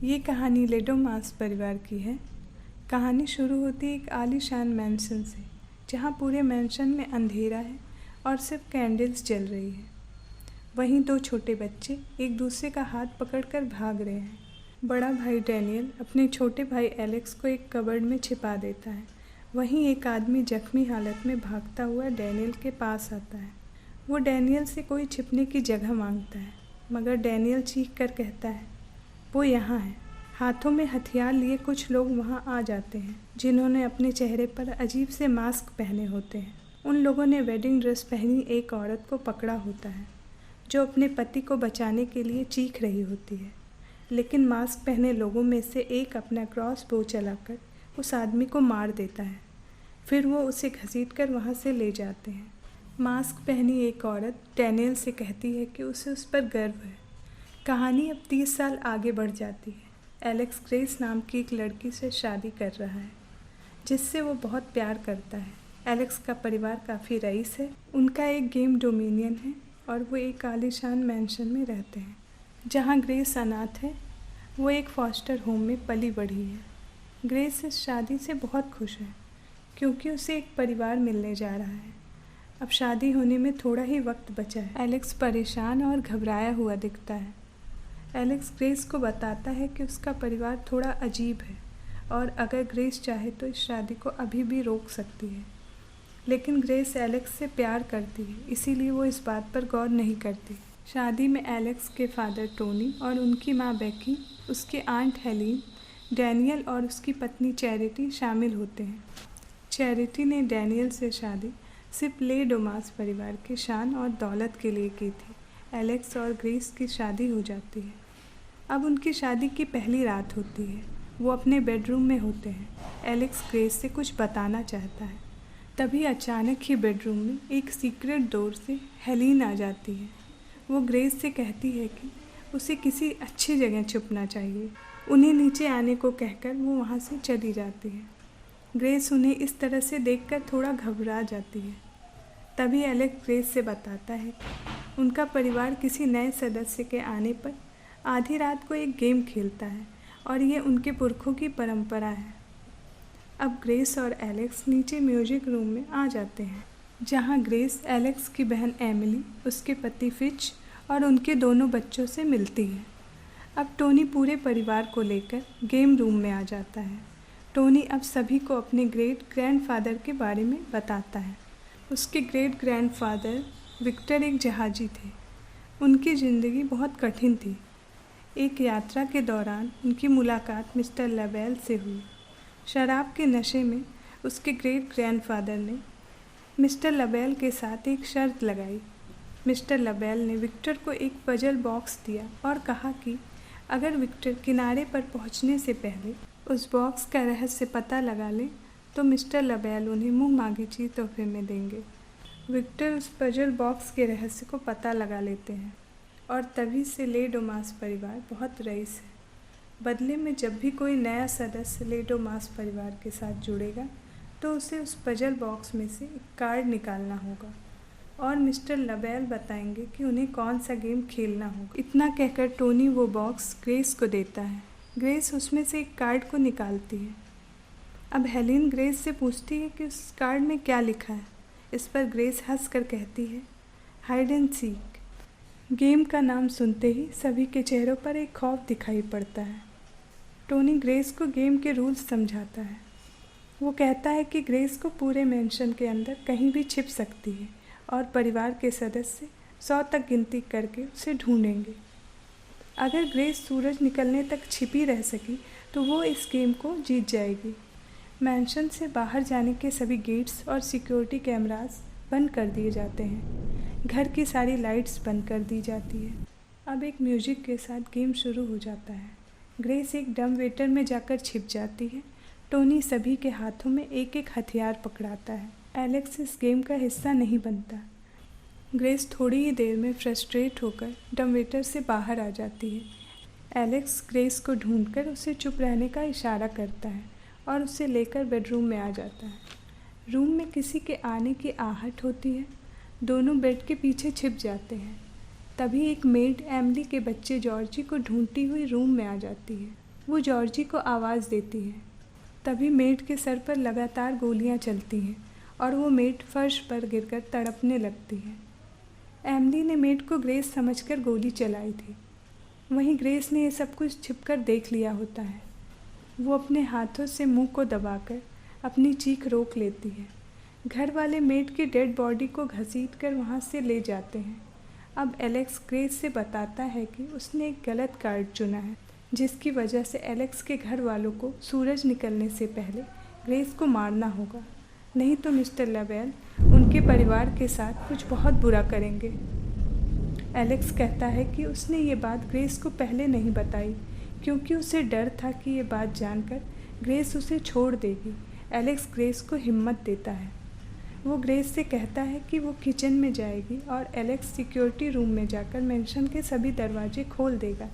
ये कहानी लेडोमास परिवार की है। कहानी शुरू होती है एक आलीशान मैंशन से, जहाँ पूरे मैंशन में अंधेरा है और सिर्फ कैंडल्स जल रही है। वहीं दो छोटे बच्चे एक दूसरे का हाथ पकड़कर भाग रहे हैं। बड़ा भाई डैनियल अपने छोटे भाई एलेक्स को एक कबर्ड में छिपा देता है। वहीं एक आदमी जख्मी हालत में भागता हुआ डैनियल के पास आता है। वो डैनियल से कोई छिपने की जगह मांगता है, मगर डैनियल चीख कर कहता है वो यहाँ है। हाथों में हथियार लिए कुछ लोग वहाँ आ जाते हैं, जिन्होंने अपने चेहरे पर अजीब से मास्क पहने होते हैं। उन लोगों ने वेडिंग ड्रेस पहनी एक औरत को पकड़ा होता है, जो अपने पति को बचाने के लिए चीख रही होती है। लेकिन मास्क पहने लोगों में से एक अपना क्रॉस बो चलाकर उस आदमी को मार देता है। फिर वो उसे घसीटकर वहाँ से ले जाते हैं। मास्क पहनी एक औरत डैनियल से कहती है कि उसे उस पर गर्व है। कहानी अब 30 साल आगे बढ़ जाती है। एलेक्स ग्रेस नाम की एक लड़की से शादी कर रहा है, जिससे वो बहुत प्यार करता है। एलेक्स का परिवार काफ़ी रईस है। उनका एक गेम डोमिनियन है और वो एक आलीशान मैंशन में रहते हैं। जहाँ ग्रेस अनाथ है, वो एक फॉस्टर होम में पली बढ़ी है। ग्रेस इस शादी से बहुत खुश है, क्योंकि उसे एक परिवार मिलने जा रहा है। अब शादी होने में थोड़ा ही वक्त बचा है। एलेक्स परेशान और घबराया हुआ दिखता है। एलेक्स ग्रेस को बताता है कि उसका परिवार थोड़ा अजीब है और अगर ग्रेस चाहे तो इस शादी को अभी भी रोक सकती है। लेकिन ग्रेस एलेक्स से प्यार करती है, इसीलिए वो इस बात पर गौर नहीं करती। शादी में एलेक्स के फादर टोनी और उनकी माँ बेकी, उसकी आंट हेलीन, डैनियल और उसकी पत्नी चैरिटी शामिल होते हैं। चैरिटी ने डैनियल से शादी सिर्फ लेडोमास परिवार के शान और दौलत के लिए की थी। एलेक्स और ग्रेस की शादी हो जाती है। अब उनकी शादी की पहली रात होती है। वो अपने बेडरूम में होते हैं। एलेक्स ग्रेस से कुछ बताना चाहता है। तभी अचानक ही बेडरूम में एक सीक्रेट डोर से हेलीन आ जाती है। वो ग्रेस से कहती है कि उसे किसी अच्छी जगह छुपना चाहिए। उन्हें नीचे आने को कहकर वो वहाँ से चली जाती है। ग्रेस उन्हें इस तरह से देखकर थोड़ा घबरा जाती है। तभी एलेक्स ग्रेस से बताता है कि उनका परिवार किसी नए सदस्य के आने पर आधी रात को एक गेम खेलता है और ये उनके पुरखों की परंपरा है। अब ग्रेस और एलेक्स नीचे म्यूजिक रूम में आ जाते हैं, जहाँ ग्रेस एलेक्स की बहन एमिली, उसके पति फिच और उनके दोनों बच्चों से मिलती है। अब टोनी पूरे परिवार को लेकर गेम रूम में आ जाता है। टोनी अब सभी को अपने ग्रेट ग्रैंडफादर के बारे में बताता है। उसके ग्रेट ग्रैंडफादर विक्टर एक जहाजी थे। उनकी ज़िंदगी बहुत कठिन थी। एक यात्रा के दौरान उनकी मुलाकात मिस्टर लबेल से हुई। शराब के नशे में उसके ग्रेट ग्रैंडफादर ने मिस्टर लबेल के साथ एक शर्त लगाई। मिस्टर लबेल ने विक्टर को एक पजल बॉक्स दिया और कहा कि अगर विक्टर किनारे पर पहुंचने से पहले उस बॉक्स का रहस्य पता लगा ले तो मिस्टर लबेल उन्हें मुँह मांगी चीज़ तोहफे में देंगे। विक्टर उस पजल बॉक्स के रहस्य को पता लगा लेते हैं और तभी से लेडोमास परिवार बहुत रईस है। बदले में जब भी कोई नया सदस्य लेडोमास परिवार के साथ जुड़ेगा तो उसे उस पजल बॉक्स में से एक कार्ड निकालना होगा और मिस्टर लबेल बताएंगे कि उन्हें कौन सा गेम खेलना होगा। इतना कहकर टोनी वो बॉक्स ग्रेस को देता है। ग्रेस उसमें से एक कार्ड को निकालती है। अब हेलीन ग्रेस से पूछती है कि उस कार्ड में क्या लिखा है। इस पर ग्रेस हंस कर कहती है हाइड एंड सीक। गेम का नाम सुनते ही सभी के चेहरों पर एक खौफ दिखाई पड़ता है। टोनी ग्रेस को गेम के रूल्स समझाता है। वो कहता है कि ग्रेस को पूरे मैंशन के अंदर कहीं भी छिप सकती है और परिवार के सदस्य 100 तक गिनती करके उसे ढूंढेंगे। अगर ग्रेस सूरज निकलने तक छिपी रह सकी तो वो इस गेम को जीत जाएगी। मैंशन से बाहर जाने के सभी गेट्स और सिक्योरिटी कैमरास बंद कर दिए जाते हैं। घर की सारी लाइट्स बंद कर दी जाती है। अब एक म्यूजिक के साथ गेम शुरू हो जाता है। ग्रेस एक डम वेटर में जाकर छिप जाती है। टोनी सभी के हाथों में एक एक हथियार पकड़ाता है। एलेक्स इस गेम का हिस्सा नहीं बनता। ग्रेस थोड़ी ही देर में फ्रस्ट्रेट होकर डम वेटर से बाहर आ जाती है। एलेक्स ग्रेस को ढूंढकर उसे चुप रहने का इशारा करता है और उसे लेकर बेडरूम में आ जाता है। रूम में किसी के आने की आहट होती है। दोनों बेड के पीछे छिप जाते हैं। तभी एक मेड एमिली के बच्चे जॉर्जी को ढूंढती हुई रूम में आ जाती है। वो जॉर्जी को आवाज़ देती है। तभी मेट के सर पर लगातार गोलियां चलती हैं और वो मेट फर्श पर गिरकर तड़पने लगती है। एमिली ने मेट को ग्रेस समझकर गोली चलाई थी। वहीं ग्रेस ने ये सब कुछ छिपकर देख लिया होता है। वो अपने हाथों से मुंह को दबाकर अपनी चीख रोक लेती है। घर वाले मेट की डेड बॉडी को घसीटकर वहाँ से ले जाते हैं। अब एलेक्स ग्रेस से बताता है कि उसने एक गलत कार्ड चुना है, जिसकी वजह से एलेक्स के घर वालों को सूरज निकलने से पहले ग्रेस को मारना होगा, नहीं तो मिस्टर लवेल उनके परिवार के साथ कुछ बहुत बुरा करेंगे। एलेक्स कहता है कि उसने ये बात ग्रेस को पहले नहीं बताई क्योंकि उसे डर था कि ये बात जानकर ग्रेस उसे छोड़ देगी। एलेक्स ग्रेस को हिम्मत देता है। वो ग्रेस से कहता है कि वो किचन में जाएगी और एलेक्स सिक्योरिटी रूम में जाकर मैंशन के सभी दरवाजे खोल देगा।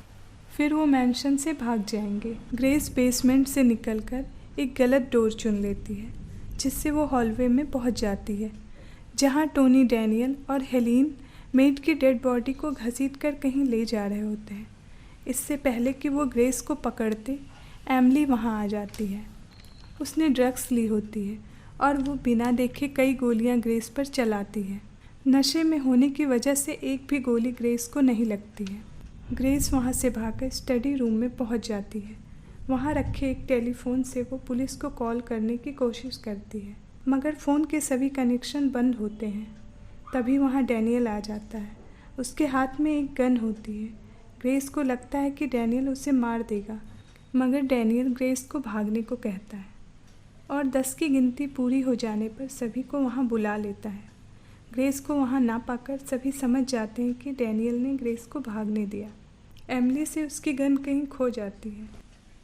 फिर वो मैंशन से भाग जाएंगे। ग्रेस बेसमेंट से निकलकर एक गलत डोर चुन लेती है, जिससे वो हॉलवे में पहुंच जाती है, जहां टोनी, डैनियल और हेलीन मेट की डेड बॉडी को घसीटकर कहीं ले जा रहे होते हैं। इससे पहले कि वो ग्रेस को पकड़ते, एमिली वहां आ जाती है। उसने ड्रग्स ली होती है और वो बिना देखे कई गोलियां ग्रेस पर चलाती है। नशे में होने की वजह से एक भी गोली ग्रेस को नहीं लगती है। ग्रेस वहां से भागकर स्टडी रूम में पहुंच जाती है। वहां रखे एक टेलीफोन से वो पुलिस को कॉल करने की कोशिश करती है, मगर फ़ोन के सभी कनेक्शन बंद होते हैं। तभी वहां डैनियल आ जाता है। उसके हाथ में एक गन होती है। ग्रेस को लगता है कि डैनियल उसे मार देगा, मगर डैनियल ग्रेस को भागने को कहता है और 10 की गिनती पूरी हो जाने पर सभी को वहां बुला लेता है। ग्रेस को वहां ना पाकर सभी समझ जाते हैं कि डैनियल ने ग्रेस को भागने दिया। एमिली से उसकी गन कहीं खो जाती है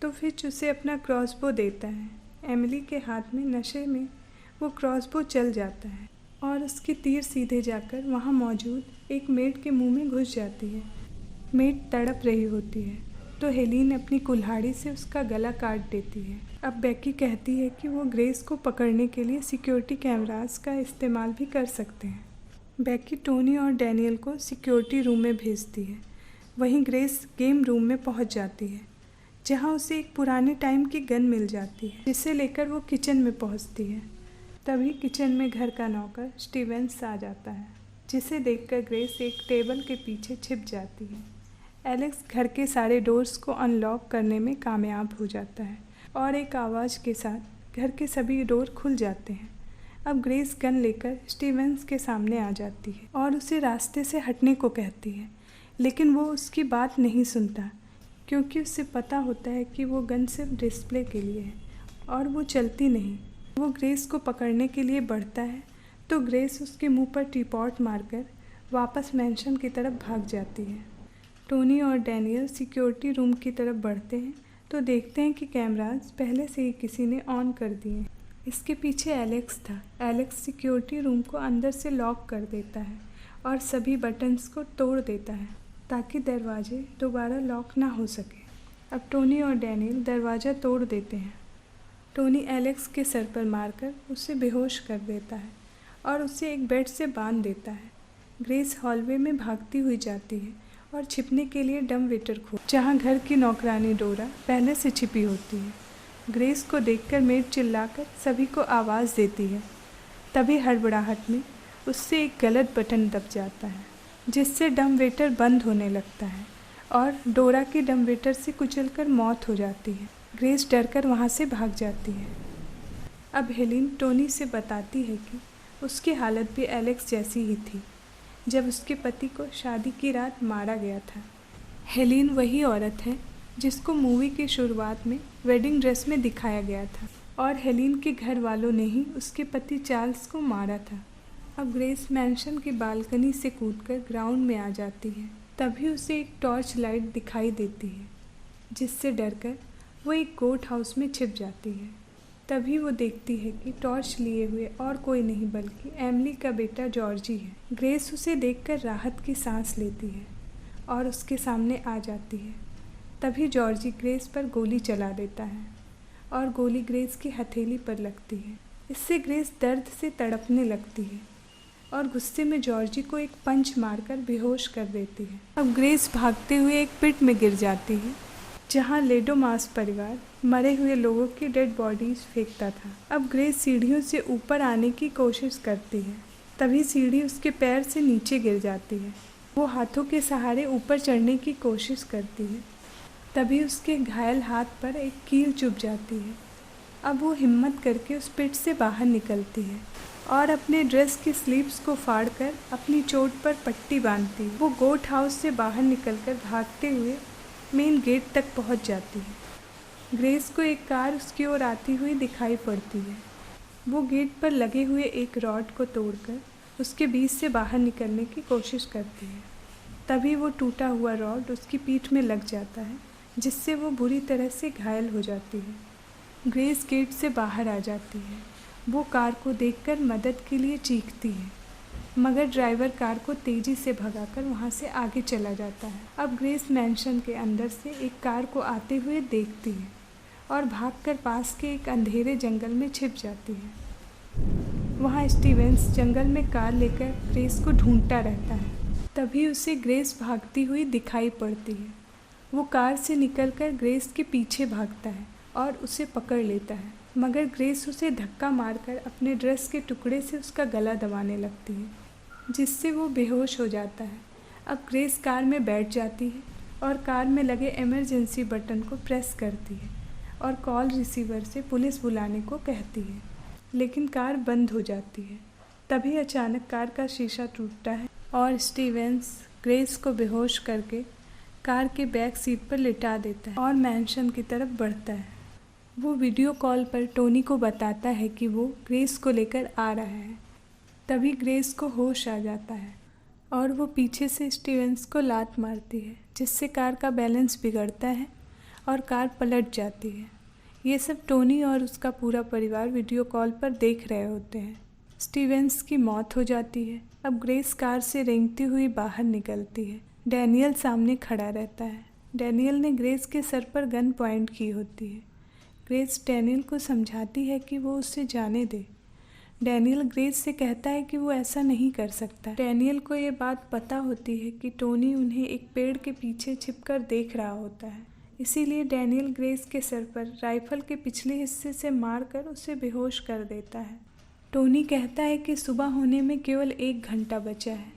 तो फिच उसे अपना क्रॉसबो देता है। एमिली के हाथ में नशे में वो क्रॉसबो चल जाता है और उसकी तीर सीधे जाकर वहाँ मौजूद एक मेट के मुंह में घुस जाती है। मेट तड़प रही होती है तो हेलीन अपनी कुल्हाड़ी से उसका गला काट देती है। अब बेकी कहती है कि वो ग्रेस को पकड़ने के लिए सिक्योरिटी कैमरास का इस्तेमाल भी कर सकते हैं। बेकी टोनी और डैनियल को सिक्योरिटी रूम में भेजती है। वहीं ग्रेस गेम रूम में पहुंच जाती है, जहां उसे एक पुराने टाइम की गन मिल जाती है, जिसे लेकर वो किचन में पहुंचती है। तभी किचन में घर का नौकर स्टीवेंस आ जाता है, जिसे देखकर ग्रेस एक टेबल के पीछे छिप जाती है। एलेक्स घर के सारे डोर्स को अनलॉक करने में कामयाब हो जाता है और एक आवाज़ के साथ घर के सभी डोर खुल जाते हैं। अब ग्रेस गन लेकर स्टीवेंस के सामने आ जाती है और उसे रास्ते से हटने को कहती है, लेकिन वो उसकी बात नहीं सुनता क्योंकि उसे पता होता है कि वो गन सिर्फ डिस्प्ले के लिए है और वो चलती नहीं। वो ग्रेस को पकड़ने के लिए बढ़ता है तो ग्रेस उसके मुंह पर टीपॉट मारकर वापस मैंशन की तरफ भाग जाती है। टोनी और डैनियल सिक्योरिटी रूम की तरफ बढ़ते हैं तो देखते हैं कि कैमरास पहले से ही किसी ने ऑन कर दिए। इसके पीछे एलेक्स था। एलेक्स सिक्योरिटी रूम को अंदर से लॉक कर देता है और सभी बटन्स को तोड़ देता है ताकि दरवाजे दोबारा लॉक ना हो सके। अब टोनी और डैनियल दरवाज़ा तोड़ देते हैं। टोनी एलेक्स के सर पर मारकर उसे बेहोश कर देता है और उसे एक बेड से बांध देता है। ग्रेस हॉलवे में भागती हुई जाती है और छिपने के लिए डम वेटर जहाँ घर की नौकरानी डोरा पहले से छिपी होती है। ग्रेस को देखकर मेड चिल्लाकर सभी को आवाज़ देती है। तभी हड़बड़ाहट में उससे एक गलत बटन दब जाता है, जिससे डम वेटर बंद होने लगता है और डोरा की डम वेटर से कुचलकर मौत हो जाती है। ग्रेस डरकर वहाँ से भाग जाती है। अब हेलिन टोनी से बताती है कि उसकी हालत भी एलेक्स जैसी ही थी जब उसके पति को शादी की रात मारा गया था। हेलिन वही औरत है जिसको मूवी की शुरुआत में वेडिंग ड्रेस में दिखाया गया था और हेलिन के घर वालों ने ही उसके पति चार्ल्स को मारा था। अब ग्रेस मैंशन की बालकनी से कूदकर ग्राउंड में आ जाती है। तभी उसे एक टॉर्च लाइट दिखाई देती है, जिससे डरकर वो एक गोट हाउस में छिप जाती है। तभी वो देखती है कि टॉर्च लिए हुए और कोई नहीं बल्कि एमिली का बेटा जॉर्जी है। ग्रेस उसे देखकर राहत की सांस लेती है और उसके सामने आ जाती है। तभी जॉर्जी ग्रेस पर गोली चला देता है और गोली ग्रेस की हथेली पर लगती है। इससे ग्रेस दर्द से तड़पने लगती है और गुस्से में जॉर्जी को एक पंच मारकर बेहोश कर देती है। अब ग्रेस भागते हुए एक पिट में गिर जाती है जहाँ लेडोमास परिवार मरे हुए लोगों की डेड बॉडीज फेंकता था। अब ग्रेस सीढ़ियों से ऊपर आने की कोशिश करती है, तभी सीढ़ी उसके पैर से नीचे गिर जाती है। वो हाथों के सहारे ऊपर चढ़ने की कोशिश करती है, तभी उसके घायल हाथ पर एक कील चुभ जाती है। अब वो हिम्मत करके उस पिट से बाहर निकलती है और अपने ड्रेस की स्लीव्स को फाड़कर अपनी चोट पर पट्टी बांधती है। वो गोट हाउस से बाहर निकलकर भागते हुए मेन गेट तक पहुंच जाती है। ग्रेस को एक कार उसकी ओर आती हुई दिखाई पड़ती है। वो गेट पर लगे हुए एक रॉड को तोड़कर उसके बीच से बाहर निकलने की कोशिश करती है, तभी वो टूटा हुआ रॉड उसकी पीठ में लग जाता है, जिससे वो बुरी तरह से घायल हो जाती है। ग्रेस गेट से बाहर आ जाती है। वो कार को देखकर मदद के लिए चीखती है, मगर ड्राइवर कार को तेज़ी से भगाकर वहाँ से आगे चला जाता है। अब ग्रेस मैंशन के अंदर से एक कार को आते हुए देखती है और भागकर पास के एक अंधेरे जंगल में छिप जाती है। वहाँ स्टीवेंस जंगल में कार लेकर ग्रेस को ढूंढता रहता है, तभी उसे ग्रेस भागती हुई दिखाई पड़ती है। वो कार से निकलकर ग्रेस के पीछे भागता है और उसे पकड़ लेता है, मगर ग्रेस उसे धक्का मारकर अपने ड्रेस के टुकड़े से उसका गला दबाने लगती है, जिससे वो बेहोश हो जाता है। अब ग्रेस कार में बैठ जाती है और कार में लगे इमरजेंसी बटन को प्रेस करती है और कॉल रिसीवर से पुलिस बुलाने को कहती है, लेकिन कार बंद हो जाती है। तभी अचानक कार का शीशा टूटता है और स्टीवेंस ग्रेस को बेहोश करके कार के बैक सीट पर लिटा देता है और मैंशन की तरफ बढ़ता है। वो वीडियो कॉल पर टोनी को बताता है कि वो ग्रेस को लेकर आ रहा है। तभी ग्रेस को होश आ जाता है और वो पीछे से स्टीवेंस को लात मारती है, जिससे कार का बैलेंस बिगड़ता है और कार पलट जाती है। ये सब टोनी और उसका पूरा परिवार वीडियो कॉल पर देख रहे होते हैं। स्टीवेंस की मौत हो जाती है। अब ग्रेस कार से रेंगती हुई बाहर निकलती है। डैनियल सामने खड़ा रहता है। डैनियल ने ग्रेस के सर पर गन पॉइंट की होती है। ग्रेस डैनियल को समझाती है कि वो उसे जाने दे। डैनियल ग्रेस से कहता है कि वो ऐसा नहीं कर सकता। डैनियल को ये बात पता होती है कि टोनी उन्हें एक पेड़ के पीछे छिपकर देख रहा होता है, इसीलिए डैनियल ग्रेस के सर पर राइफल के पिछले हिस्से से मारकर उसे बेहोश कर देता है। टोनी कहता है कि सुबह होने में केवल 1 घंटा बचा है।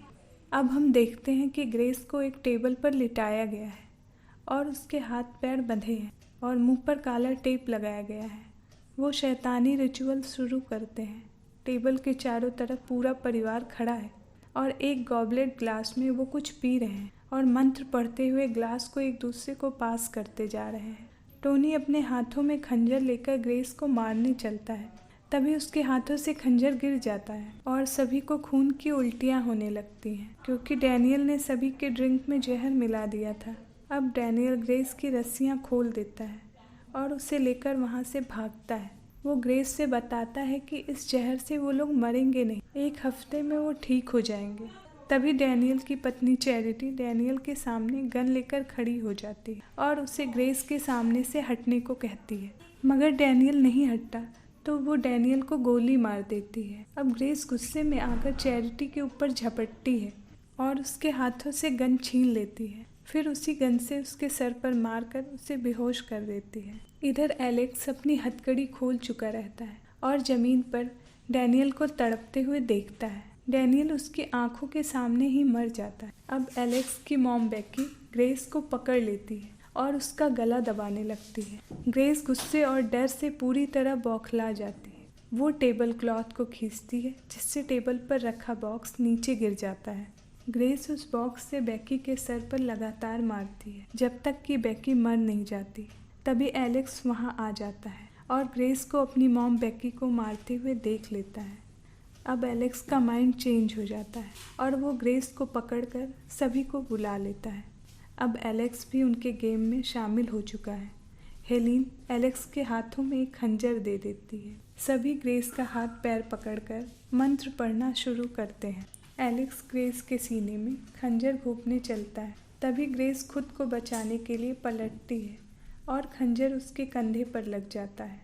अब हम देखते हैं कि ग्रेस को एक टेबल पर लिटाया गया है और उसके हाथ पैर बंधे हैं और मुंह पर काला टेप लगाया गया है। वो शैतानी रिचुअल शुरू करते हैं। टेबल के चारों तरफ पूरा परिवार खड़ा है और एक गॉबलेट ग्लास में वो कुछ पी रहे हैं और मंत्र पढ़ते हुए ग्लास को एक दूसरे को पास करते जा रहे हैं। टोनी अपने हाथों में खंजर लेकर ग्रेस को मारने चलता है, तभी उसके हाथों से खंजर गिर जाता है और सभी को खून की उल्टियाँ होने लगती हैं, क्योंकि डैनियल ने सभी के ड्रिंक में जहर मिला दिया था। अब डैनियल ग्रेस की रस्सियाँ खोल देता है और उसे लेकर वहाँ से भागता है। वो ग्रेस से बताता है कि इस जहर से वो लोग मरेंगे नहीं, 1 हफ्ते में वो ठीक हो जाएंगे। तभी डैनियल की पत्नी चैरिटी डैनियल के सामने गन लेकर खड़ी हो जाती है और उसे ग्रेस के सामने से हटने को कहती है, मगर डैनियल नहीं हटता, तो वो डैनियल को गोली मार देती है। अब ग्रेस गुस्से में आकर चैरिटी के ऊपर झपटती है और उसके हाथों से गन छीन लेती है। फिर उसी गन से उसके सर पर मारकर उसे बेहोश कर देती है। इधर एलेक्स अपनी हथकड़ी खोल चुका रहता है और ज़मीन पर डैनियल को तड़पते हुए देखता है। डैनियल उसकी आंखों के सामने ही मर जाता है। अब एलेक्स की मॉम बेकी ग्रेस को पकड़ लेती है और उसका गला दबाने लगती है। ग्रेस गुस्से और डर से पूरी तरह बौखला जाती है। वो टेबल क्लॉथ को खींचती है, जिससे टेबल पर रखा बॉक्स नीचे गिर जाता है। ग्रेस उस बॉक्स से बेकी के सर पर लगातार मारती है, जब तक कि बेकी मर नहीं जाती। तभी एलेक्स वहाँ आ जाता है और ग्रेस को अपनी मॉम बेकी को मारते हुए देख लेता है। अब एलेक्स का माइंड चेंज हो जाता है और वो ग्रेस को पकड़कर सभी को बुला लेता है। अब एलेक्स भी उनके गेम में शामिल हो चुका है। हेलिन एलेक्स के हाथों में एक खंजर दे देती है। सभी ग्रेस का हाथ पैर पकड़कर मंत्र पढ़ना शुरू करते हैं। एलेक्स ग्रेस के सीने में खंजर घोंपने चलता है। तभी ग्रेस खुद को बचाने के लिए पलटती है और खंजर उसके कंधे पर लग जाता है।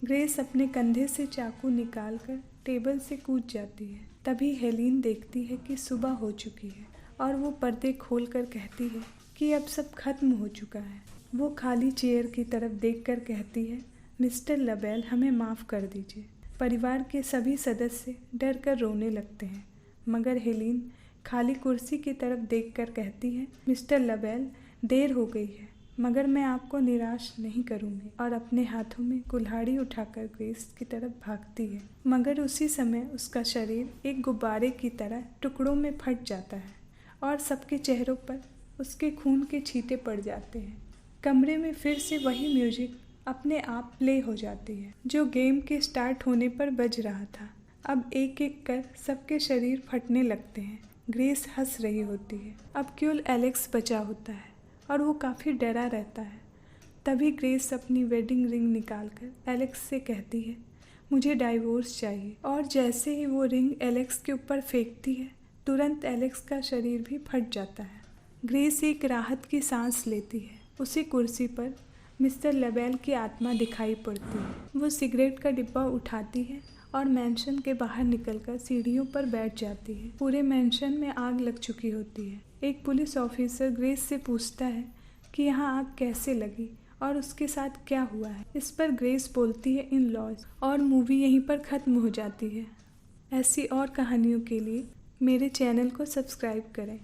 ग्रेस अपने कंधे से चाकू निकालकर टेबल से कूद जाती है। तभी हेलिन देखती है कि सुबह हो चुकी है और वो पर्दे खोलकर कहती है कि अब सब खत्म हो चुका है। वो खाली चेयर की तरफ देखकर कहती है, मिस्टर लबेल, हमें माफ़ कर दीजिए। परिवार के सभी सदस्य डर कर रोने लगते हैं, मगर हेलेन खाली कुर्सी की तरफ देखकर कहती है, मिस्टर लबेल, देर हो गई है, मगर मैं आपको निराश नहीं करूंगी, और अपने हाथों में कुल्हाड़ी उठाकर ग्रेस की तरफ भागती है। मगर उसी समय उसका शरीर एक गुब्बारे की तरह टुकड़ों में फट जाता है और सबके चेहरों पर उसके खून के छींटे पड़ जाते हैं। कमरे में फिर से वही म्यूजिक अपने आप प्ले हो जाती है जो गेम के स्टार्ट होने पर बज रहा था। अब एक एक कर सबके शरीर फटने लगते हैं। ग्रेस हंस रही होती है। अब केवल एलेक्स बचा होता है और वो काफ़ी डरा रहता है। तभी ग्रेस अपनी वेडिंग रिंग निकालकर एलेक्स से कहती है, मुझे डाइवोर्स चाहिए। और जैसे ही वो रिंग एलेक्स के ऊपर फेंकती है, तुरंत एलेक्स का शरीर भी फट जाता है। ग्रेस एक राहत की सांस लेती है। उसी कुर्सी पर मिस्टर लबेल की आत्मा दिखाई पड़ती है। वो सिगरेट का डिब्बा उठाती है और मैंशन के बाहर निकलकर सीढ़ियों पर बैठ जाती है। पूरे मैंशन में आग लग चुकी होती है। एक पुलिस ऑफिसर ग्रेस से पूछता है कि यहाँ आग कैसे लगी और उसके साथ क्या हुआ है। इस पर ग्रेस बोलती है, इन लॉज, और मूवी यहीं पर ख़त्म हो जाती है। ऐसी और कहानियों के लिए मेरे चैनल को सब्सक्राइब करें।